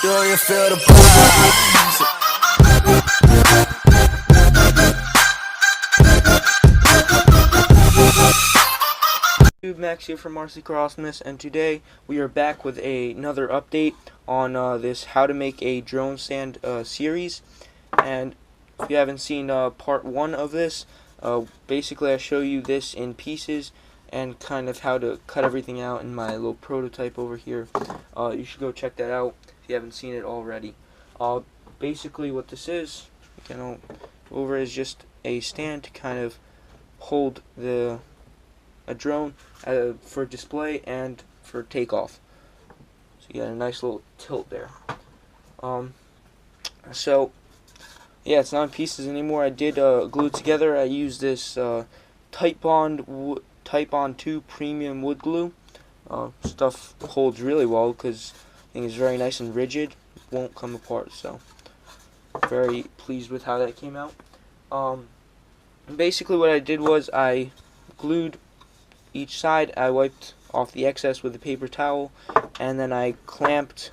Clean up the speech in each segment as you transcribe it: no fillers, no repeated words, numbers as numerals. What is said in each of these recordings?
Do you feel the vibes? Max here from Marcy Crossmas, and today we are back with another update on this how to make a drone stand series. And if you haven't seen part 1 of this, basically I show you this in pieces and kind of how to cut everything out in my little prototype over here. You should go check that out if you haven't seen it already. Basically what this is, over is just a stand to kind of hold a drone for display and for takeoff. So you got a nice little tilt there. So yeah, it's not in pieces anymore. I did glue it together. I used this Type Bond 2 premium wood glue. Stuff holds really well because I think it's very nice and rigid. It won't come apart. So very pleased with how that came out. Basically what I did was I glued each side. I wiped off the excess with a paper towel, and then I put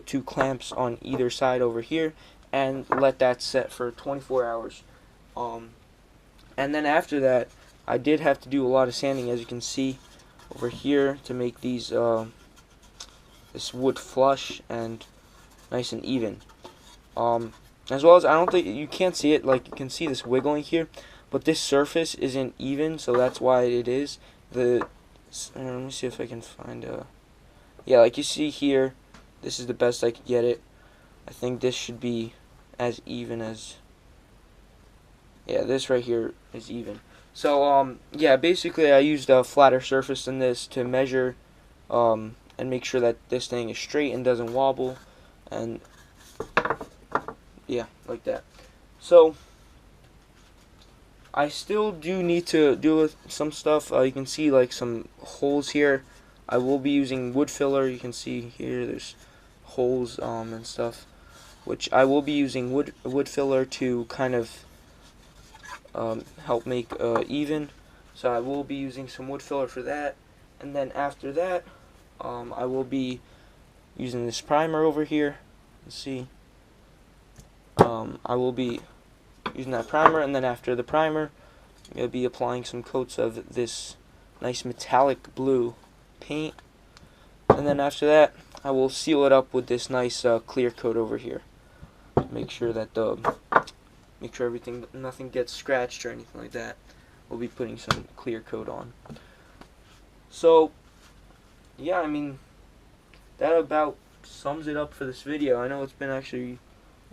2 clamps on either side over here and let that set for 24 hours. And then after that, I did have to do a lot of sanding, as you can see over here, to make these this wood flush and nice and even. As well as, I don't think you can't see it, like you can see this wiggling here, but this surface isn't even, so that's why it is. Let me see if I can find yeah, like you see here, this is the best I could get it. I think this should be as even as, yeah, this right here is even. So yeah, basically I used a flatter surface than this to measure and make sure that this thing is straight and doesn't wobble, and yeah, like that. So I still do need to do with some stuff. You can see like some holes here. I will be using wood filler. You can see here there's holes and stuff, which I will be using wood filler to kind of help make even. So I will be using some wood filler for that. And then after that, I will be using this primer over here. Let's see. I will be using that primer, and then after the primer, I'm going to be applying some coats of this nice metallic blue paint, and then after that, I will seal it up with this nice clear coat over here. Make sure that nothing gets scratched or anything like that. We'll be putting some clear coat on. So yeah, I mean, that about sums it up for this video. I know it's been actually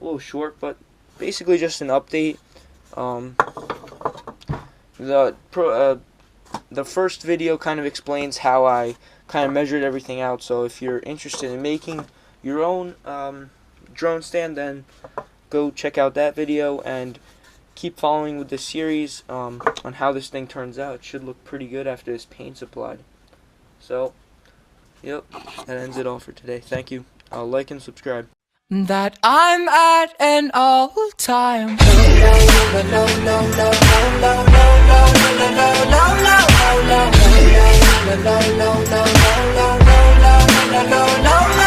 a little short, but basically just an update. The first video kind of explains how I kind of measured everything out, so if you're interested in making your own drone stand, then go check out that video and keep following with this series on how this thing turns out. It should look pretty good after this paint's applied. So yep, that ends it all for today. Thank you. Like and subscribe. That I'm at an all-time low.